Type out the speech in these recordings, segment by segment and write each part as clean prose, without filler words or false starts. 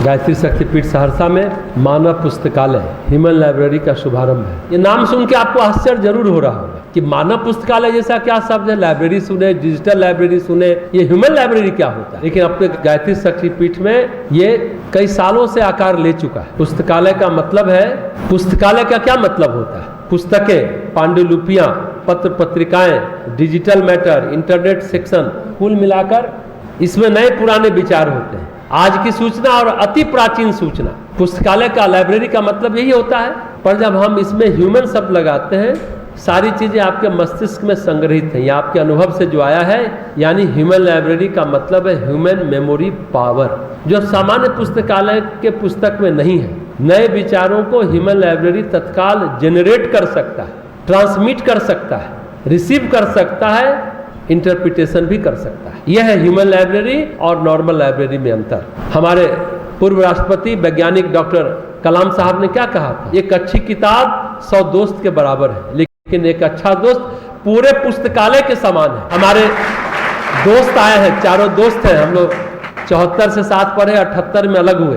गायत्री शक्तिपीठ सहरसा में मानव पुस्तकालय ह्यूमन लाइब्रेरी का शुभारंभ है। ये नाम सुन के आपको आश्चर्य जरूर हो रहा होगा कि मानव पुस्तकालय जैसा क्या शब्द है। लाइब्रेरी सुने, डिजिटल लाइब्रेरी सुने, ये ह्यूमन लाइब्रेरी क्या होता है। लेकिन अपने गायत्री शक्तिपीठ में ये कई सालों से आकार ले चुका है। पुस्तकालय का मतलब है, पुस्तकालय का क्या मतलब होता है? पुस्तकें, पांडुलिपियां, पत्र पत्रिकाएं, डिजिटल मैटर, इंटरनेट सेक्शन, कुल मिलाकर इसमें नए पुराने विचार होते हैं। आज की सूचना और अति प्राचीन सूचना। पुस्तकालय का, लाइब्रेरी का मतलब यही होता है। पर जब हम इसमें ह्यूमन शब्द लगाते हैं, सारी चीजें आपके मस्तिष्क में संग्रहित हैं, या आपके अनुभव से जो आया है। यानी ह्यूमन लाइब्रेरी का मतलब है ह्यूमन मेमोरी पावर, जो सामान्य पुस्तकालय के पुस्तक में नहीं है। नए विचारों को ह्यूमन लाइब्रेरी तत्काल जनरेट कर सकता है, ट्रांसमिट कर सकता है, रिसीव कर सकता है, इंटरप्रिटेशन भी कर सकता है। यह है ह्यूमन लाइब्रेरी और नॉर्मल लाइब्रेरी में अंतर। हमारे पूर्व राष्ट्रपति वैज्ञानिक डॉक्टर कलाम साहब ने क्या कहा था? एक अच्छी किताब 100 दोस्त के बराबर है, लेकिन एक अच्छा दोस्त पूरे पुस्तकालय के समान है। हमारे दोस्त आए हैं, चारों दोस्त हैं हम लोग। 74 से 7 पढ़े, 78 में अलग हुए।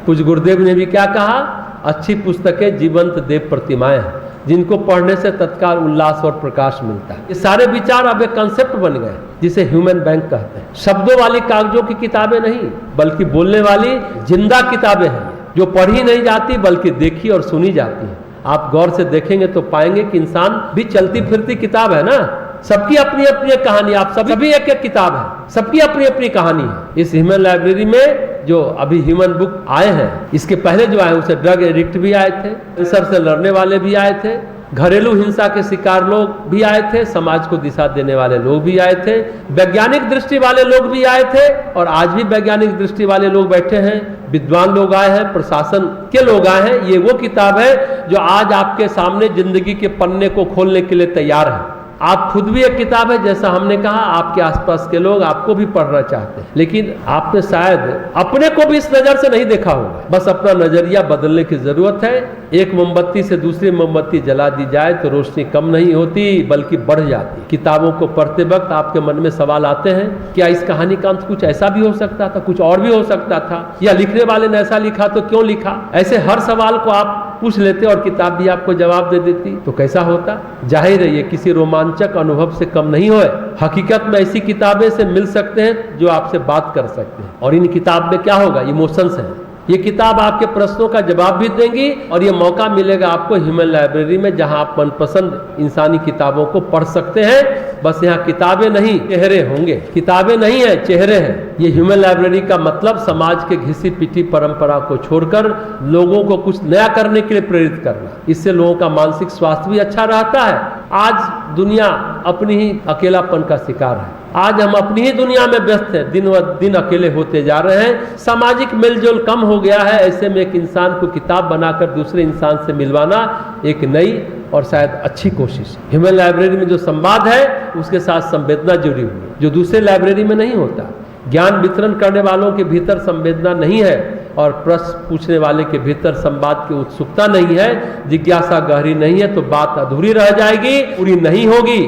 पूज्य गुरुदेव ने भी क्या कहा? अच्छी पुस्तकें जीवंत देव प्रतिमाएं हैं, जिनको पढ़ने से तत्काल उल्लास और प्रकाश मिलता है। ये सारे विचार अब एक कंसेप्ट बन गए, जिसे ह्यूमन बैंक कहते हैं। शब्दों वाली कागजों की किताबें नहीं, बल्कि बोलने वाली जिंदा किताबें हैं, जो पढ़ी नहीं जाती बल्कि देखी और सुनी जाती हैं। आप गौर से देखेंगे तो पाएंगे कि इंसान भी चलती फिरती किताब है ना। सबकी अपनी अपनी कहानी, आप सभी एक एक किताब है, सबकी अपनी अपनी कहानी है। इस ह्यूमन लाइब्रेरी में जो अभी ह्यूमन बुक आए हैं, इसके पहले जो आए उसे ड्रग एडिक्ट भी आए थे, कैंसर से लड़ने वाले भी आए थे, घरेलू हिंसा के शिकार लोग भी आए थे, समाज को दिशा देने वाले लोग भी आए थे, वैज्ञानिक दृष्टि वाले लोग भी आए थे, और आज भी वैज्ञानिक दृष्टि वाले लोग बैठे हैं, विद्वान लोग आए हैं, प्रशासन के लोग आए हैं। ये वो किताब है जो आज आपके सामने जिंदगी के पन्ने को खोलने के लिए तैयार है। आप खुद भी एक किताब है, जैसा हमने कहा। आपके आसपास के लोग आपको भी पढ़ना चाहते हैं, लेकिन आपने शायद अपने को भी इस नजर से नहीं देखा होगा। बस अपना नजरिया बदलने की जरूरत है। एक मोमबत्ती से दूसरी मोमबत्ती जला दी जाए तो रोशनी कम नहीं होती बल्कि बढ़ जाती। किताबों को पढ़ते वक्त आपके मन में सवाल आते हैं, क्या इस कहानी का अंत कुछ ऐसा भी हो सकता था, कुछ और भी हो सकता था, या लिखने वाले ने ऐसा लिखा तो क्यों लिखा? ऐसे हर सवाल को आप पूछ लेते और किताब भी आपको जवाब दे देती तो कैसा होता? जाहिर है ये किसी रोमांचक अनुभव से कम नहीं होए। हकीकत में ऐसी किताबें से मिल सकते हैं जो आपसे बात कर सकते हैं। और इन किताब में क्या होगा? इमोशंस हैं। ये किताब आपके प्रश्नों का जवाब भी देंगी, और ये मौका मिलेगा आपको ह्यूमन लाइब्रेरी में, जहां आप मनपसंद इंसानी किताबों को पढ़ सकते हैं। बस यहाँ किताबें नहीं, चेहरे होंगे। किताबें नहीं है, चेहरे हैं। ये ह्यूमन लाइब्रेरी का मतलब समाज के घिसी पिटी परंपरा को छोड़कर लोगों को कुछ नया करने के लिए प्रेरित करना। इससे लोगों का मानसिक स्वास्थ्य भी अच्छा रहता है। आज दुनिया अपनी ही अकेलापन का शिकार है। आज हम अपनी ही दुनिया में व्यस्त हैं, दिन व दिन अकेले होते जा रहे हैं। सामाजिक मेलजोल कम हो गया है। ऐसे में एक इंसान को किताब बनाकर दूसरे इंसान से मिलवाना एक नई और शायद अच्छी कोशिश। ह्यूमन लाइब्रेरी में जो संवाद है उसके साथ संवेदना जुड़ी हुई है, जो दूसरे लाइब्रेरी में नहीं होता। ज्ञान वितरण करने वालों के भीतर संवेदना नहीं है, और प्रश्न पूछने वाले के भीतर संवाद की उत्सुकता नहीं है, जिज्ञासा गहरी नहीं है, तो बात अधूरी रह जाएगी, पूरी नहीं होगी।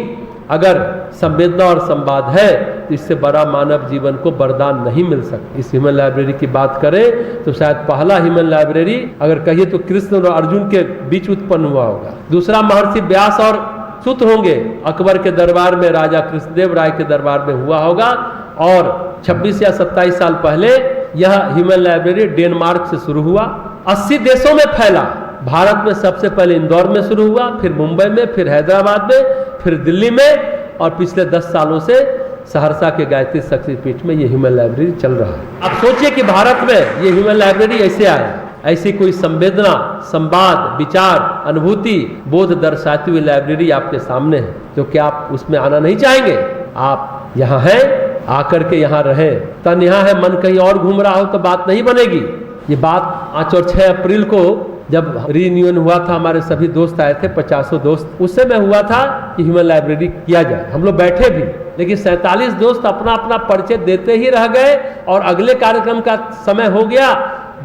अगर संवेदना और संवाद है तो इससे बड़ा मानव जीवन को वरदान नहीं मिल सकता। इस ह्यूमन लाइब्रेरी की बात करें तो शायद पहला ह्यूमन लाइब्रेरी अगर कहिए तो कृष्ण और अर्जुन के बीच उत्पन्न हुआ होगा। दूसरा महर्षि व्यास और सुत होंगे। अकबर के दरबार में राजा कृष्णदेव राय के दरबार में हुआ होगा, और 26 या 27 साल पहले यह ह्यूमन लाइब्रेरी डेनमार्क से शुरू हुआ, 80 देशों में फैला। भारत में सबसे पहले इंदौर में शुरू हुआ, फिर मुंबई में, फिर हैदराबाद में, फिर दिल्ली में, और पिछले 10 सालों से सहरसा के गायत्री शक्तिपीठ में ये ह्यूमन लाइब्रेरी चल रहा है। अब सोचिए कि भारत में ये ह्यूमन लाइब्रेरी ऐसे आए, ऐसी कोई संवेदना, संवाद, विचार, अनुभूति, बोध दर्शाती हुई लाइब्रेरी आपके सामने है, तो क्या आप उसमें आना नहीं चाहेंगे? आप यहाँ हैं, आकर के यहाँ रहें। तन यहाँ है, मन कहीं और घूम रहा हो तो बात नहीं बनेगी। ये बात 5 और 6 अप्रैल को जब रीयूनियन हुआ था, हमारे सभी दोस्त आए थे, 50 दोस्त, उससे मैं हुआ था कि ह्यूमन लाइब्रेरी किया जाए। हम लोग बैठे भी, लेकिन 47 दोस्त अपना अपना परिचय देते ही रह गए, और अगले कार्यक्रम का समय हो गया।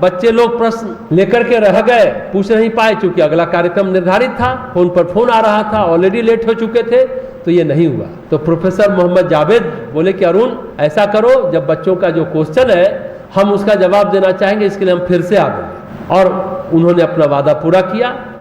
बच्चे लोग प्रश्न लेकर के रह गए, पूछ नहीं पाए, क्योंकि अगला कार्यक्रम निर्धारित था। फोन पर फोन आ रहा था, ऑलरेडी लेट हो चुके थे, तो ये नहीं हुआ। तो प्रोफेसर मोहम्मद जावेद बोले कि अरुण ऐसा करो, जब बच्चों का जो क्वेश्चन है हम उसका जवाब देना चाहेंगे, इसके लिए हम फिर से आवेंगे। और उन्होंने अपना वादा पूरा किया।